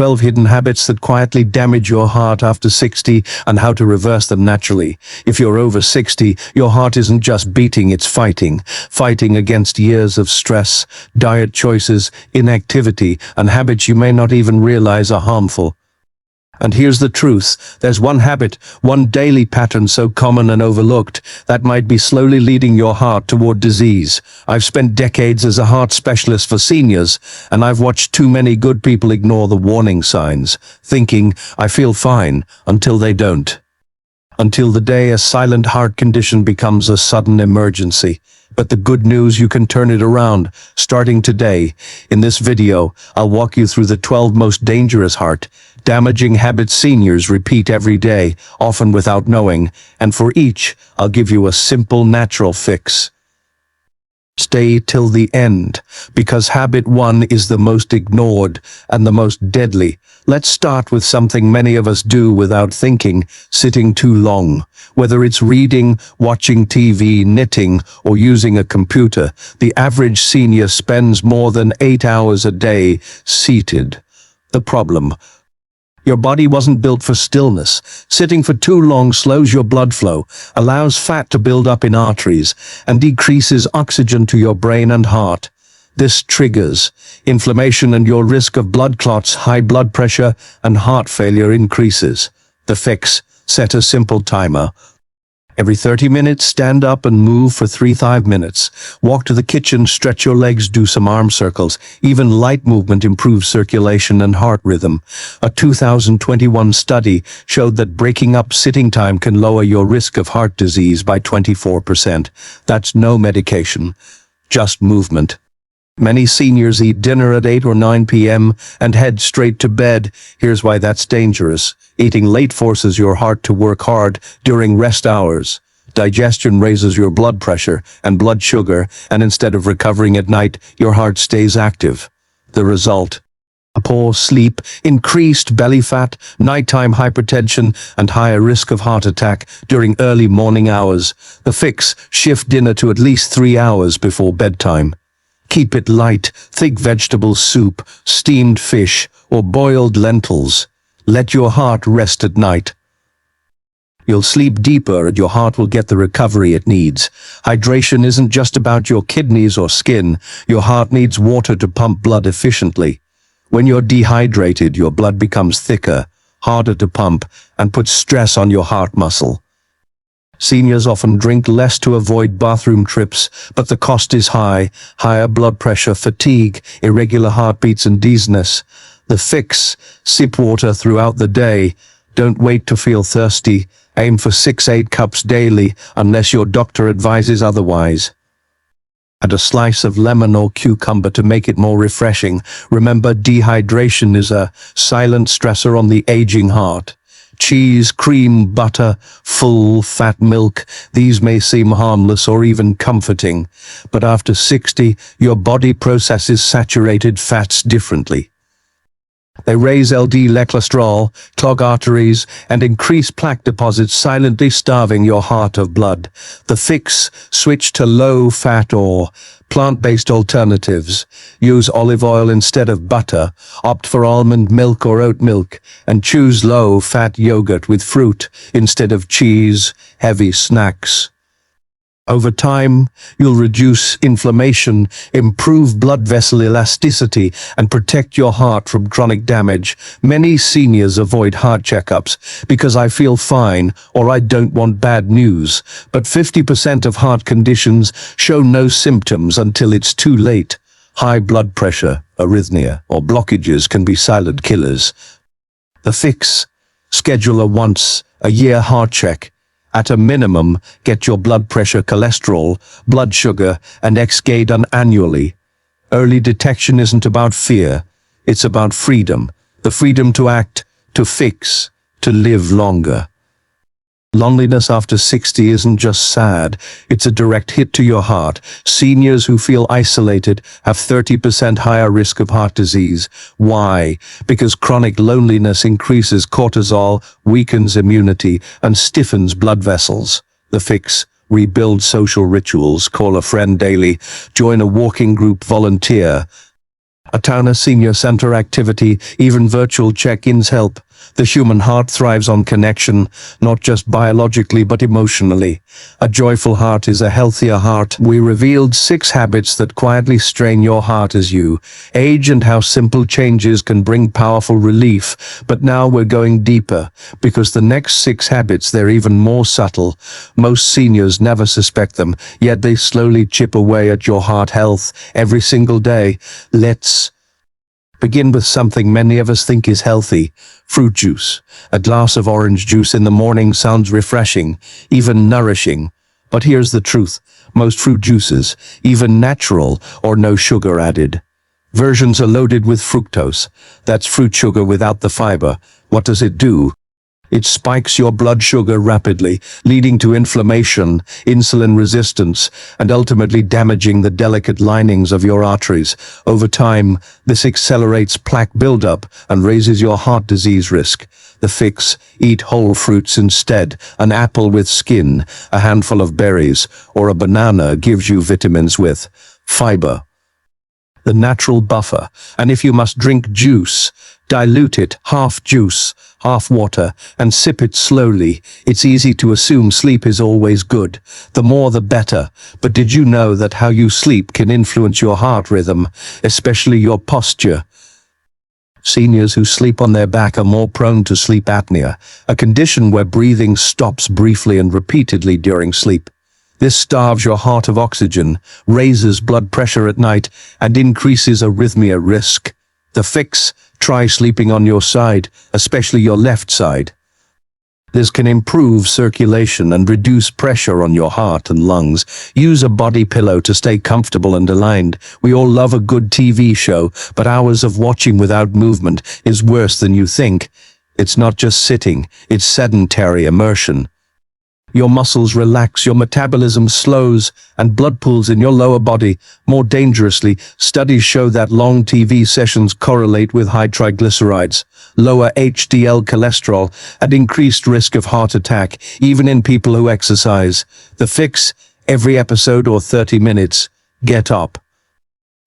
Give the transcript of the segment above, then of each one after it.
12 hidden habits that quietly damage your heart after 60 and how to reverse them naturally. If you're over 60, your heart isn't just beating, it's fighting. Fighting against years of stress, diet choices, inactivity, and habits you may not even realize are harmful. And here's the truth. There's one habit, one daily pattern so common and overlooked that might be slowly leading your heart toward disease. I've spent decades as a heart specialist for seniors, and I've watched too many good people ignore the warning signs, thinking, I feel fine, until they don't. Until the day a silent heart condition becomes a sudden emergency. But the good news, you can turn it around, starting today. In this video, I'll walk you through the 12 most dangerous heart-damaging habits seniors repeat every day, often without knowing, and for each, I'll give you a simple, natural fix. Stay till the end, because habit 1 is the most ignored and the most deadly. Let's start with something many of us do without thinking: sitting too long. Whether it's reading, watching TV, knitting, or using a computer, the average senior spends more than 8 hours a day seated. The problem: your body wasn't built for stillness. Sitting for too long slows your blood flow, allows fat to build up in arteries, and decreases oxygen to your brain and heart. This triggers inflammation, and your risk of blood clots, high blood pressure, and heart failure increases. The fix: set a simple timer. Every 30 minutes, stand up and move for 3-5 minutes. Walk to the kitchen, stretch your legs, do some arm circles. Even light movement improves circulation and heart rhythm. A 2021 study showed that breaking up sitting time can lower your risk of heart disease by 24%. That's no medication, just movement. Many seniors eat dinner at 8 or 9 p.m. and head straight to bed. Here's why that's dangerous. Eating late forces your heart to work hard during rest hours. Digestion raises your blood pressure and blood sugar, and instead of recovering at night, your heart stays active. The result: poor sleep, increased belly fat, nighttime hypertension, and higher risk of heart attack during early morning hours. The fix: shift dinner to at least 3 hours before bedtime. Keep it light, thick vegetable soup, steamed fish, or boiled lentils. Let your heart rest at night. You'll sleep deeper and your heart will get the recovery it needs. Hydration isn't just about your kidneys or skin. Your heart needs water to pump blood efficiently. When you're dehydrated, your blood becomes thicker, harder to pump, and puts stress on your heart muscle. Seniors often drink less to avoid bathroom trips, but the cost is high: higher blood pressure, fatigue, irregular heartbeats, and dizziness. The fix: sip water throughout the day. Don't wait to feel thirsty. Aim for 6-8 cups daily, unless your doctor advises otherwise. Add a slice of lemon or cucumber to make it more refreshing. Remember, dehydration is a silent stressor on the aging heart. Cheese, cream, butter, full, fat milk, these may seem harmless or even comforting, but after 60, your body processes saturated fats differently. They raise LDL cholesterol, clog arteries, and increase plaque deposits, silently starving your heart of blood. The fix: switch to low-fat or plant-based alternatives. Use olive oil instead of butter, opt for almond milk or oat milk, and choose low-fat yogurt with fruit instead of cheese, heavy snacks. Over time, you'll reduce inflammation, improve blood vessel elasticity, and protect your heart from chronic damage. Many seniors avoid heart checkups because I feel fine or I don't want bad news. But 50% of heart conditions show no symptoms until it's too late. High blood pressure, arrhythmia, or blockages can be silent killers. The fix: schedule a once-a-year heart check. At a minimum, get your blood pressure, cholesterol, blood sugar, and XK done annually. Early detection isn't about fear, it's about freedom. The freedom to act, to fix, to live longer. Loneliness after 60 isn't just sad, it's a direct hit to your heart. Seniors who feel isolated have 30% higher risk of heart disease. Why? Because chronic loneliness increases cortisol, weakens immunity, and stiffens blood vessels. The fix: rebuild social rituals, call a friend daily, join a walking group, volunteer. A town senior center activity, even virtual check-ins help. The human heart thrives on connection, not just biologically but emotionally. A joyful heart is a healthier heart. We revealed 6 habits that quietly strain your heart as you age and how simple changes can bring powerful relief. But now we're going deeper, because the next 6 habits, they're even more subtle. Most seniors never suspect them, yet they slowly chip away at your heart health every single day. Let's begin with something many of us think is healthy: fruit juice. A glass of orange juice in the morning sounds refreshing, even nourishing. But here's the truth. Most fruit juices, even natural or no sugar added, versions are loaded with fructose. That's fruit sugar without the fiber. What does it do? It spikes your blood sugar rapidly, leading to inflammation, insulin resistance, and ultimately damaging the delicate linings of your arteries. Over time, this accelerates plaque buildup and raises your heart disease risk. The fix: eat whole fruits instead. An apple with skin, a handful of berries, or a banana gives you vitamins with fiber, the natural buffer. And if you must drink juice, dilute it, half juice, half water, and sip it slowly. It's easy to assume sleep is always good. The more the better. But did you know that how you sleep can influence your heart rhythm, especially your posture? Seniors who sleep on their back are more prone to sleep apnea, a condition where breathing stops briefly and repeatedly during sleep. This starves your heart of oxygen, raises blood pressure at night, and increases arrhythmia risk. The fix: try sleeping on your side, especially your left side. This can improve circulation and reduce pressure on your heart and lungs. Use a body pillow to stay comfortable and aligned. We all love a good TV show, but hours of watching without movement is worse than you think. It's not just sitting, it's sedentary immersion. Your muscles relax, your metabolism slows, and blood pools in your lower body more dangerously. Studies show that long TV sessions correlate with high triglycerides, lower HDL cholesterol, and increased risk of heart attack, even in people who exercise. The fix: every episode or 30 minutes, get up.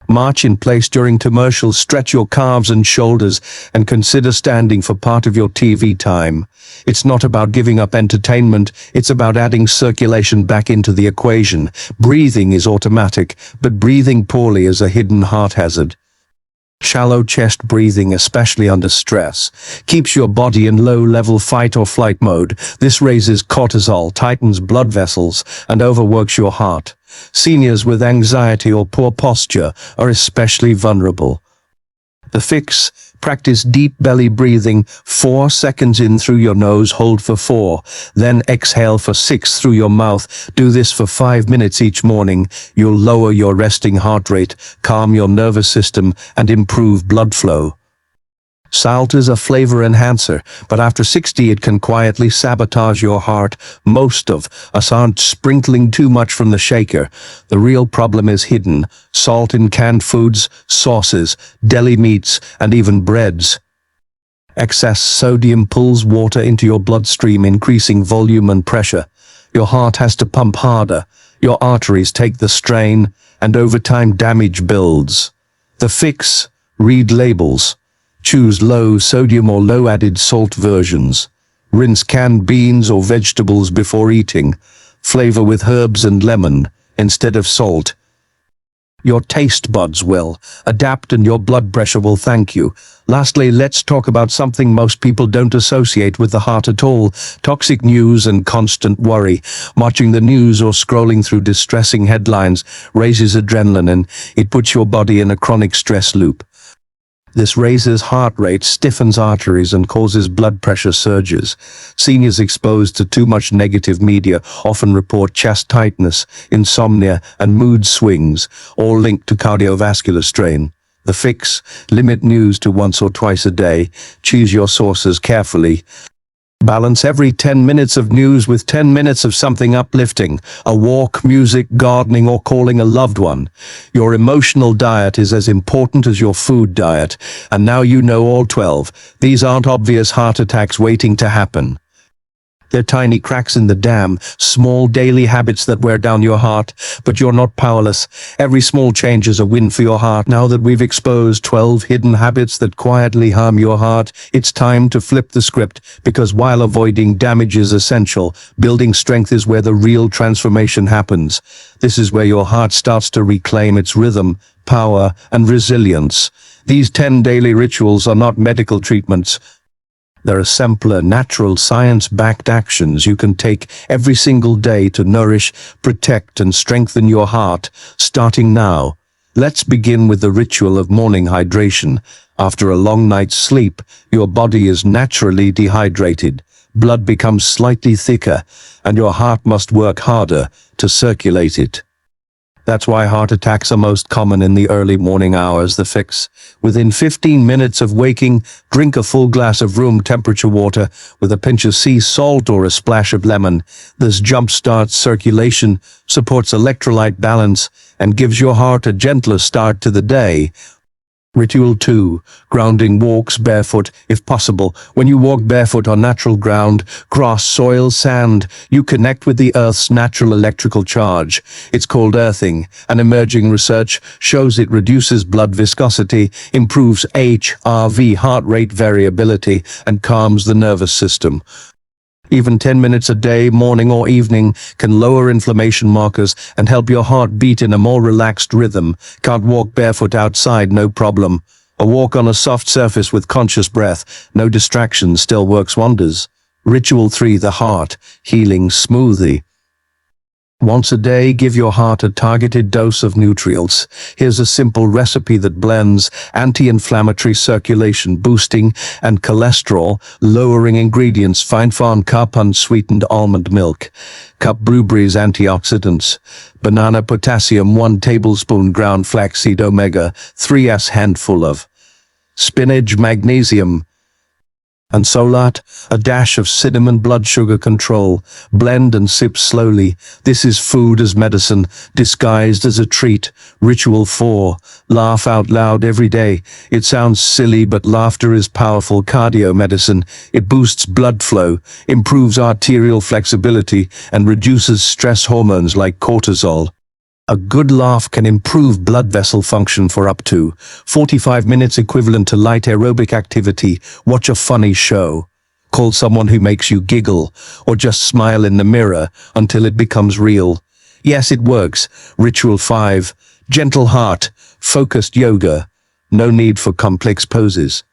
March in place during commercials, stretch your calves and shoulders, and consider standing for part of your TV time. It's not about giving up entertainment, it's about adding circulation back into the equation. Breathing is automatic, but breathing poorly is a hidden heart hazard. Shallow chest breathing, especially under stress, keeps your body in low-level fight or flight mode. This raises cortisol, tightens blood vessels, and overworks your heart. Seniors with anxiety or poor posture are especially vulnerable. The fix: practice deep belly breathing. 4 seconds in through your nose, hold for 4, then exhale for 6 through your mouth. Do this for 5 minutes each morning. You'll lower your resting heart rate, calm your nervous system, and improve blood flow. Salt is a flavor enhancer, but after 60 it can quietly sabotage your heart. Most of us aren't sprinkling too much from the shaker. The real problem is hidden: salt in canned foods, sauces, deli meats, and even breads. Excess sodium pulls water into your bloodstream, increasing volume and pressure. Your heart has to pump harder, your arteries take the strain, and over time damage builds. The fix: read labels. Choose low sodium or low added salt versions. Rinse canned beans or vegetables before eating. Flavor with herbs and lemon instead of salt. Your taste buds will adapt and your blood pressure will thank you. Lastly, let's talk about something most people don't associate with the heart at all: toxic news and constant worry. Watching the news or scrolling through distressing headlines raises adrenaline, and it puts your body in a chronic stress loop. This raises heart rate, stiffens arteries, and causes blood pressure surges. Seniors exposed to too much negative media often report chest tightness, insomnia, and mood swings, all linked to cardiovascular strain. The fix: limit news to once or twice a day. Choose your sources carefully. Balance every 10 minutes of news with 10 minutes of something uplifting: a walk, music, gardening, or calling a loved one. Your emotional diet is as important as your food diet, and now you know all 12. These aren't obvious heart attacks waiting to happen. They're tiny cracks in the dam, small daily habits that wear down your heart, but you're not powerless. Every small change is a win for your heart. Now that we've exposed 12 hidden habits that quietly harm your heart, it's time to flip the script, because while avoiding damage is essential, building strength is where the real transformation happens. This is where your heart starts to reclaim its rhythm, power, and resilience. These 10 daily rituals are not medical treatments. They're simpler, natural, science-backed actions you can take every single day to nourish, protect, and strengthen your heart, starting now. Let's begin with the ritual of morning hydration. After a long night's sleep, your body is naturally dehydrated. Blood becomes slightly thicker, and your heart must work harder to circulate it. That's why heart attacks are most common in the early morning hours. The fix: within 15 minutes of waking, drink a full glass of room temperature water with a pinch of sea salt or a splash of lemon. This jumpstarts circulation, supports electrolyte balance, and gives your heart a gentler start to the day. Ritual 2. Grounding walks barefoot, if possible. When you walk barefoot on natural ground, grass, soil, sand, you connect with the Earth's natural electrical charge. It's called earthing, and emerging research shows it reduces blood viscosity, improves HRV, heart rate variability, and calms the nervous system. Even 10 minutes a day, morning or evening, can lower inflammation markers and help your heart beat in a more relaxed rhythm. Can't walk barefoot outside? No problem. A walk on a soft surface with conscious breath, no distractions, still works wonders. Ritual 3. The heart healing smoothie. Once a day, give your heart a targeted dose of nutrients. Here's a simple recipe that blends anti-inflammatory, circulation boosting, and cholesterol lowering ingredients. Fine farm cup unsweetened almond milk, cup blueberries antioxidants, banana potassium 1 tablespoon, ground flaxseed omega 3s handful of, spinach magnesium, and solat, a dash of cinnamon, blood sugar control. Blend and sip slowly. This is food as medicine, disguised as a treat. Ritual 4. Laugh out loud every day. It sounds silly, but laughter is powerful cardio medicine. It boosts blood flow, improves arterial flexibility, and reduces stress hormones like cortisol. A good laugh can improve blood vessel function for up to 45 minutes, equivalent to light aerobic activity. Watch a funny show. Call someone who makes you giggle, or just smile in the mirror until it becomes real. Yes, it works. Ritual 5. Gentle heart, focused yoga. No need for complex poses.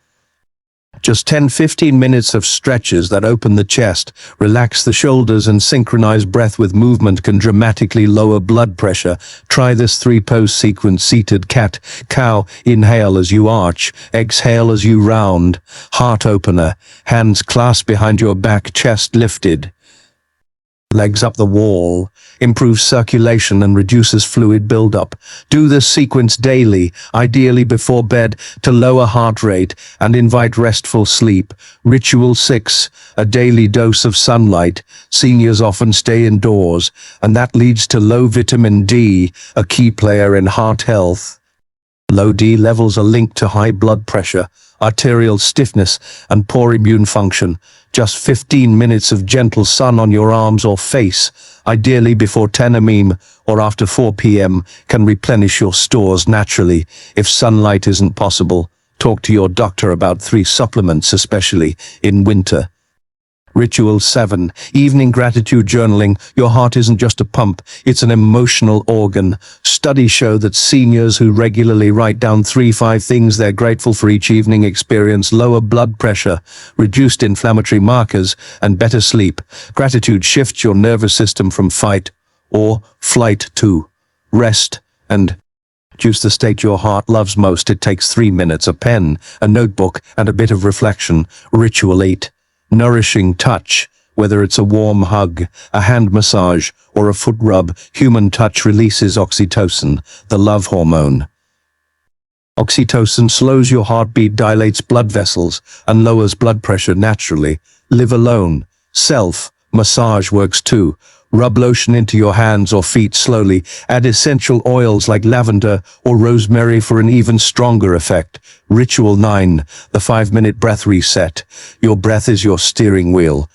Just 10-15 minutes of stretches that open the chest, relax the shoulders, and synchronize breath with movement can dramatically lower blood pressure. Try this 3-pose sequence: seated cat, cow, inhale as you arch, exhale as you round, heart opener, hands clasped behind your back, chest lifted. Legs up the wall, improves circulation and reduces fluid buildup. Do this sequence daily, ideally before bed, to lower heart rate and invite restful sleep. Ritual 6. A daily dose of sunlight. Seniors often stay indoors, and that leads to low vitamin D, a key player in heart health. Low D levels are linked to high blood pressure, arterial stiffness, and poor immune function. Just 15 minutes of gentle sun on your arms or face, ideally before 10 a.m. or after 4 p.m., can replenish your stores naturally. If sunlight isn't possible, talk to your doctor about 3 supplements, especially in winter. Ritual 7. Evening gratitude journaling. Your heart isn't just a pump, it's an emotional organ. Studies show that seniors who regularly write down 3-5 things they're grateful for each evening experience lower blood pressure, reduced inflammatory markers, and better sleep. Gratitude shifts your nervous system from fight or flight to rest and choose the state your heart loves most. It takes 3 minutes, a pen, a notebook, and a bit of reflection. Ritual 8. Nourishing touch. Whether it's a warm hug, a hand massage, or a foot rub, human touch releases oxytocin, the love hormone. Oxytocin slows your heartbeat, dilates blood vessels, and lowers blood pressure naturally. Live alone. Self-massage works too. Rub lotion into your hands or feet slowly. Add essential oils like lavender or rosemary for an even stronger effect. Ritual 9. The 5-minute breath reset. Your breath is your steering wheel.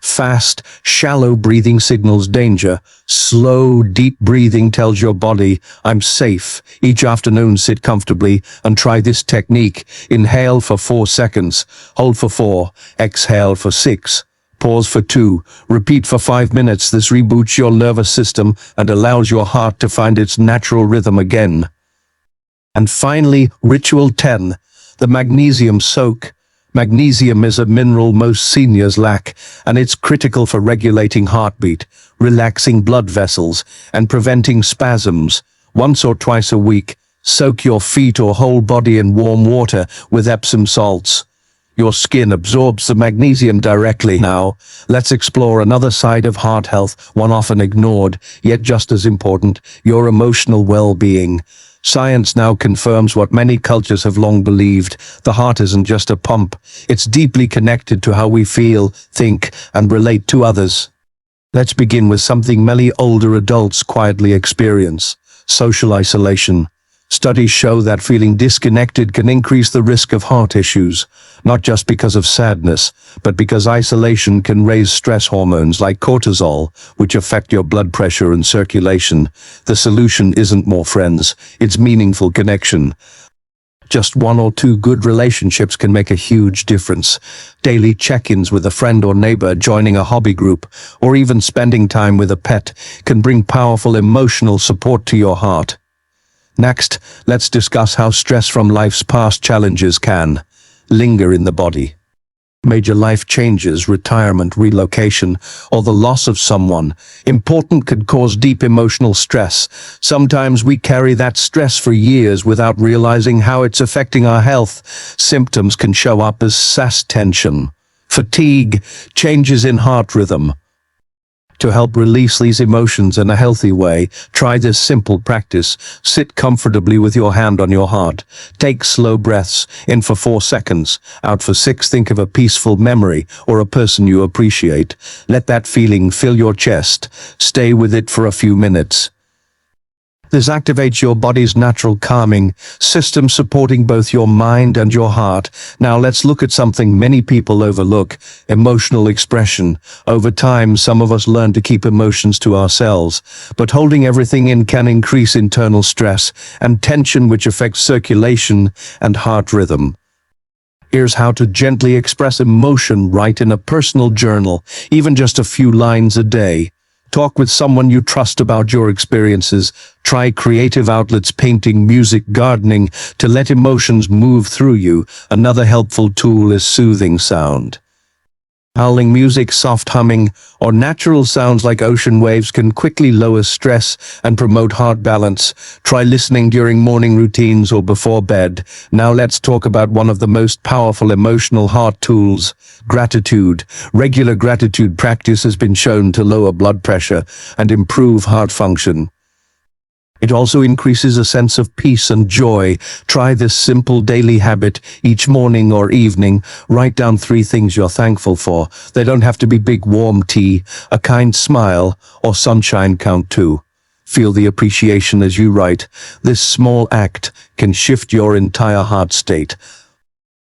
Fast, shallow breathing signals danger. Slow, deep breathing tells your body, I'm safe. Each afternoon, sit comfortably and try this technique. Inhale for 4 seconds. Hold for 4. Exhale for 6. Pause for 2. Repeat for 5 minutes. This reboots your nervous system and allows your heart to find its natural rhythm again. And finally, Ritual 10, the magnesium soak. Magnesium is a mineral most seniors lack, and it's critical for regulating heartbeat, relaxing blood vessels, and preventing spasms. Once or twice a week, soak your feet or whole body in warm water with Epsom salts. Your skin absorbs the magnesium directly. Now, let's explore another side of heart health, one often ignored, yet just as important, your emotional well-being. Science now confirms what many cultures have long believed. The heart isn't just a pump. It's deeply connected to how we feel, think, and relate to others. Let's begin with something many older adults quietly experience: social isolation. Studies show that feeling disconnected can increase the risk of heart issues, not just because of sadness, but because isolation can raise stress hormones like cortisol, which affect your blood pressure and circulation. The solution isn't more friends, it's meaningful connection. Just 1 or 2 good relationships can make a huge difference. Daily check-ins with a friend or neighbor, joining a hobby group, or even spending time with a pet can bring powerful emotional support to your heart. Next, let's discuss how stress from life's past challenges can linger in the body. Major life changes, retirement, relocation, or the loss of someone important could cause deep emotional stress. Sometimes we carry that stress for years without realizing how it's affecting our health. Symptoms can show up as tension, fatigue, changes in heart rhythm. To help release these emotions in a healthy way, try this simple practice. Sit comfortably with your hand on your heart. Take slow breaths, in for 4 seconds, out for 6. Think of a peaceful memory or a person you appreciate. Let that feeling fill your chest. Stay with it for a few minutes. This activates your body's natural calming system, supporting both your mind and your heart. Now let's look at something many people overlook: emotional expression. Over time, some of us learn to keep emotions to ourselves, but holding everything in can increase internal stress and tension, which affects circulation and heart rhythm. Here's how to gently express emotion. Write in a personal journal, even just a few lines a day. Talk with someone you trust about your experiences. Try creative outlets: painting, music, gardening, to let emotions move through you. Another helpful tool is soothing sound. Howling music, soft humming, or natural sounds like ocean waves can quickly lower stress and promote heart balance. Try listening during morning routines or before bed. Now let's talk about one of the most powerful emotional heart tools: gratitude. Regular gratitude practice has been shown to lower blood pressure and improve heart function. It also increases a sense of peace and joy. Try this simple daily habit each morning or evening. Write down 3 things you're thankful for. They don't have to be big warm tea, a kind smile, or sunshine. Count 2. Feel the appreciation as you write. This small act can shift your entire heart state.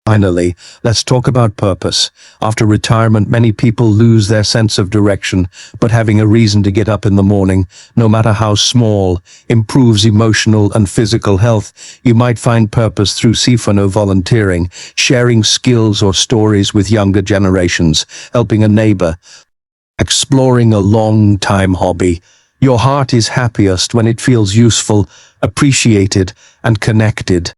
Finally, let's talk about purpose. After retirement, many people lose their sense of direction, but having a reason to get up in the morning, no matter how small, improves emotional and physical health. You might find purpose through volunteering, sharing skills or stories with younger generations, helping a neighbor, exploring a long-time hobby. Your heart is happiest when it feels useful, appreciated, and connected.